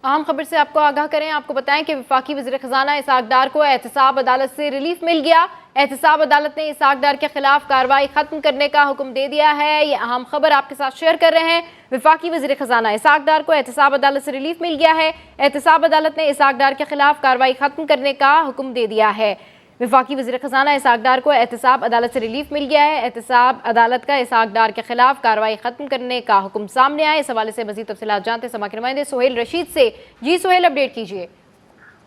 अहम खबर से आपको आगाह करें। आपको बताएं कि वफाकी वज़ीर ख़ज़ाना इसहाक डार को एहतसाब अदालत से रिलीफ मिल गया। एहतसाब अदालत ने इसहाक डार के खिलाफ कार्रवाई खत्म करने का हुक्म दे दिया है। ये अहम खबर आपके साथ शेयर कर रहे हैं। वफाकी वज़ीर ख़ज़ाना इसहाक डार को एहतसाब अदालत से रिलीफ मिल गया है। एहतसाब अदालत ने इसहाक डार के खिलाफ कार्रवाई खत्म करने का हुक्म दे दिया है। वफाकी वज़ीर ख़ज़ाना इसहाक डार को एहतसाब अदालत से रिलीफ मिल गया है। एहतसाब अदालत का इसहाक डार के खिलाफ कार्रवाई खत्म करने का हुक्म सामने आया। इस हवाले से मज़ीद तफ़सीलात जानते हैं समा के नुमाइंदे सुहेल रशीद से। जी सुहेल, अपडेट कीजिए।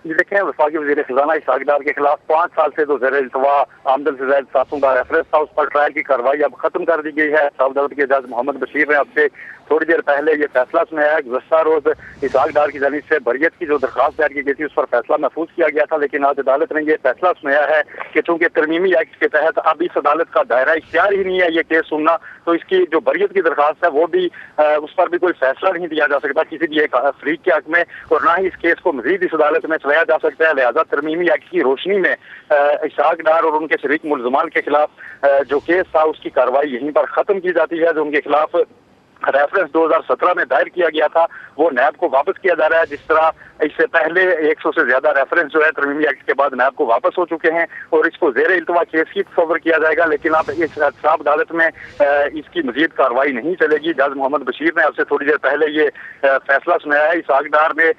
जी देखें, वफाकी वज़ीर ख़ज़ाना इसहाक डार के खिलाफ 5 साल से जो ज़ेर इल्तवा आमदन से ज़ायद सासों का रेफरेंस था, उस पर ट्रायल की कार्रवाई अब खत्म कर दी गई है। अदालत के जज मोहम्मद बशीर ने अब से थोड़ी देर पहले ये फैसला सुनाया है। गुज़श्ता रोज इसहाक डार की जानिब से बरियत की जो दरख्वास्त दायर की गई थी, उस पर फैसला महफूज किया गया था, लेकिन आज अदालत ने यह फैसला सुनाया है कि चूंकि तरमीमी एक्ट के तहत अब इस अदालत का दायरा इख्तियार ही नहीं है ये केस सुनना, तो इसकी जो बरियत की दरख्वास्त है वो भी उस पर भी कोई फैसला नहीं दिया जा सकता किसी भी एक फरीक के हक में, और ना ही इस केस को मजीद इस अदालत में चलाया जा सकता है। लिहाजा तरमीमी एक्ट की रोशनी में इसहाक डार और उनके शरीक मुलजमान के खिलाफ जो केस था उसकी कार्रवाई यहीं पर खत्म की जाती है। जो उनके खिलाफ रेफरेंस 2017 में दायर किया गया था वो नैब को वापस किया जा रहा है। जिस तरह इससे पहले 100 से ज्यादा रेफरेंस जो है तरमीमी एक्ट के बाद नैब को वापस हो चुके हैं और इसको ज़ेर इल्तवा केस ही तस्वर किया जाएगा, लेकिन अब इस एहतसाब अदालत में इसकी मजीद कार्रवाई नहीं चलेगी। जज मोहम्मद बशीर ने अब से थोड़ी देर पहले ये फैसला सुनाया है। इसहाक डार ने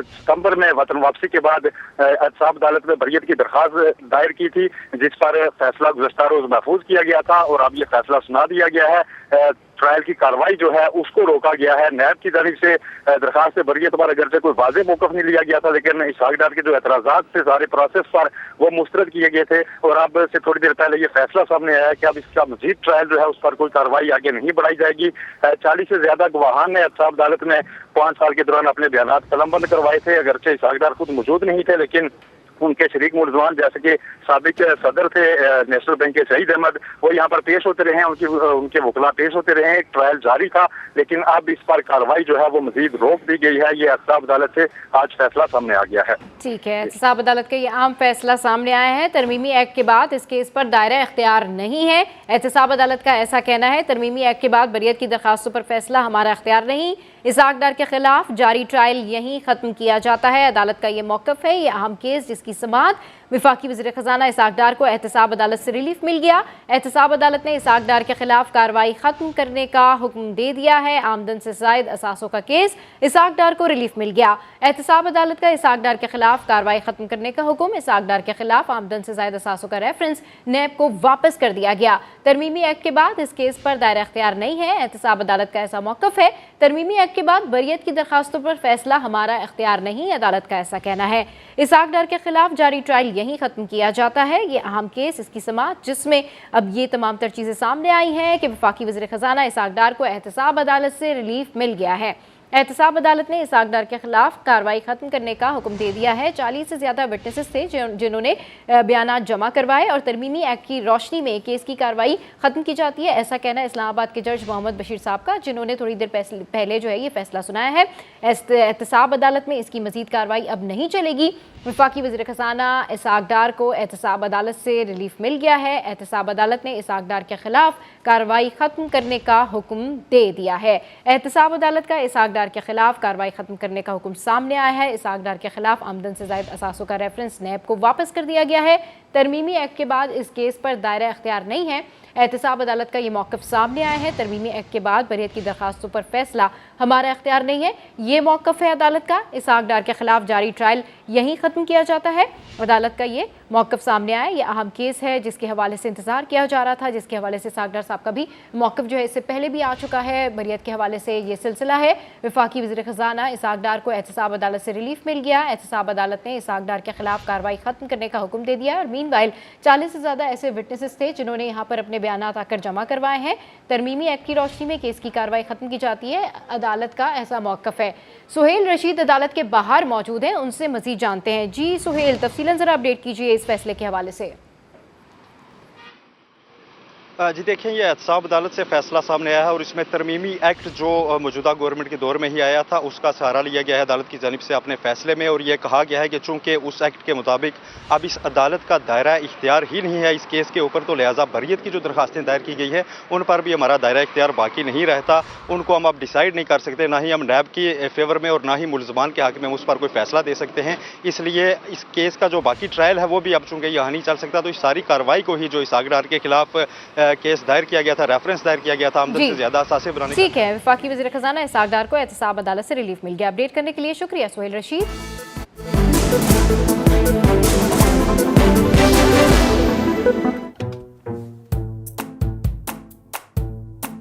सितंबर में वतन वापसी के बाद एहतसाब अदालत में बरियत की दरख्वास्त दायर की थी, जिस पर फैसला गुज़श्ता रोज महफूज किया गया था और अब ये फैसला सुना दिया गया है। ट्रायल की कार्रवाई जो है उसको रोका गया है। नैब की जानिब से दरखास्त बरियत पर अगर से कोई वाज़ेह मौक़िफ़ नहीं लिया गया था, लेकिन इसहाक डार के जो एतराज़ात थे सारे प्रोसेस पर वो मुस्तरद किए गए थे, और अब से थोड़ी देर पहले ये फैसला सामने आया है कि अब इसका मजीद ट्रायल जो है उस पर कोई कार्रवाई आगे नहीं बढ़ाई जाएगी। 40 से ज्यादा गवाहान ने एहतसाब अदालत में 5 साल के दौरान अपने बयानात कलमबंद करवाए थे। अगरचे इसहाक डार खुद मौजूद नहीं थे, लेकिन उनके शरीक मुलजमान जैसे कि साबिक सदर थे नेशनल बैंक के शहीद अहमद, वो यहाँ पर पेश होते रहे हैं, उनके वकला पेश होते रहे हैं। एक ट्रायल जारी था, लेकिन अब इस पर कार्रवाई जो है वो मजीद रोक दी गई है। ये एहतसाब अदालत से आज फैसला सामने आ गया है। ठीक है, एहतसाब अदालत का ये अहम फैसला सामने आया है। तरमीमी एक्ट के बाद इस केस पर दायरा इख्तियार नहीं है। एहतसाब अदालत का ऐसा कहना है, तरमीमी एक्ट के बाद बरियत की दरखास्तों पर फैसला हमारा इख्तियार नहीं। इसहाक डार के खिलाफ जारी ट्रायल यहीं खत्म किया जाता है। अदालत का ये मौक़िफ़ है। ये अहम केस जिसकी समाअत वफाकी वज़ीर ख़ज़ाना इसहाक डार को एहतसाब अदालत से रिलीफ मिल गया। एहतसाब अदालत ने इसहाक डार के खिलाफ कार्रवाई खत्म करने का हुक्म दे दिया है। आमदन से ज़ायद असासों का केस, इसहाक डार को रिलीफ मिल गया। एहतसाब अदालत का इसहाक डार के खिलाफ कार्रवाई खत्म करने का हुक्म, इसहाक डार के खिलाफ आमदन से ज़ायद असासों का रेफरेंस नैब को वापस कर दिया गया। तरमीमी एक्ट के बाद इस केस पर दायरा इख्तियार नहीं है। एहतसाब अदालत का ऐसा मौक़िफ़ है। तरमीमी एक्ट के बाद बरियत की दरखास्तों पर फैसला हमारा इख्तियार नहीं, अदालत का ऐसा कहना है। इसहाक डार के खिलाफ जारी ट्रायल यहीं खत्म किया जाता है। ये अहम केस, इसकी समाअत जिसमें अब ये तमाम तर चीज़ें सामने आई हैं कि वफाकी वज़ीर ख़ज़ाना इसहाक डार को एहतसाब अदालत से रिलीफ मिल गया है। एहतसाब अदालत ने इसहाक डार के खिलाफ कार्रवाई खत्म करने का हुक्म दे दिया है। 40 से ज़्यादा विटनेसेस थे जिन्होंने बयानात जमा करवाए और तरमीमी एक्ट की रोशनी में केस की कार्रवाई खत्म की जाती है, ऐसा कहना इस्लामाबाद के जज मोहम्मद बशीर साहब का, जिन्होंने थोड़ी देर पहले जो है ये फैसला सुनाया है। एहतसाब अदालत में इसकी मजीद कार्रवाई अब नहीं चलेगी। वफाकी वज़ीर ख़ज़ाना इसहाक डार को एहतसाब अदालत से रिलीफ मिल गया है। एहतसाब अदालत ने इसहाक डार के खिलाफ कार्रवाई खत्म करने का हुक्म दे दिया है। एहतसाब अदालत का इसहाक डार के खिलाफ कार्रवाई खत्म करने का हुक्म सामने आया है। इसहाक डार के खिलाफ आमदन से ज़ायद असासों का रेफरेंस नैब को वापस कर दिया गया है। तरमीमी एक्ट के बाद इस केस पर दायरा इख्तियार नहीं है। एहतसाब अदालत का ये मौक़िफ़ सामने आया है। तरमीमी एक्ट के बाद बरियत की दरखास्तों पर फैसला हमारा इख्तियार नहीं है, ये मौक़िफ़ है अदालत का। इसहाक डार के खिलाफ जारी ट्रायल यहीं ख़त्म किया जाता है। अदालत का ये मौक़िफ़ सामने आया। ये अहम केस है जिसके हवाले से इंतज़ार किया जा रहा था, जिसके हवाले से इसहाक डार साहब का भी मौक़िफ़ जो है इससे पहले भी आ चुका है। बरियत के हवाले से ये सिलसिला है। वफाकी वज़ीर ख़ज़ाना इसहाक डार को एहतसाब अदालत से रिलीफ मिल गया। एहतसाब अदालत ने इसहाक डार के खिलाफ कार्रवाई ख़त्म करने का हुक्म दे दिया। और मीनवाइल 40 से ज़्यादा ऐसे विटनेसेस थे जिन्होंने यहाँ पर अपने बयानात आकर जमा करवाए हैं। तरमीमी एक्ट की रोशनी में केस की कार्रवाई खत्म की जाती है, अदालत का ऐसा मौक़िफ़ है। सुहेल रशीद अदालत के बाहर मौजूद हैं, उनसे मज़ीद जानते हैं। जी सुहेल, तफसीलन ज़रा अपडेट कीजिए इस फैसले के हवाले से। जी देखें, ये एहतसाब अदालत से फैसला सामने आया है और इसमें तरमीमी एक्ट जो मौजूदा गवर्नमेंट के दौर में ही आया था उसका सहारा लिया गया है अदालत की जानिब से अपने फैसले में। और ये कहा गया है कि चूंकि उस एक्ट के मुताबिक अब इस अदालत का दायरा इख्तियार ही नहीं है इस केस के ऊपर, तो लिहाजा बरियत की जो दरखास्तें दायर की गई है उन पर भी हमारा दायरा इख्तियार बाकी नहीं रहता, उनको हम अब डिसाइड नहीं कर सकते, ना ही हम नैब के फेवर में और ना ही मुलजमान के हक में उस पर कोई फैसला दे सकते हैं। इसलिए इस केस का जो बाकी ट्रायल है वो भी अब चूंकि यहाँ नहीं चल सकता, तो इस सारी कार्रवाई को ही जो इसहाक डार के खिलाफ केस दायर किया गया था, रेफरेंस दायर किया गया था आमदन से ज्यादा असासे बनाने। ठीक है, वफाकी वज़ीर ख़ज़ाना इसहाक डार को एहतसाब अदालत से रिलीफ मिल गया। अपडेट करने के लिए शुक्रिया सुहेल रशीद।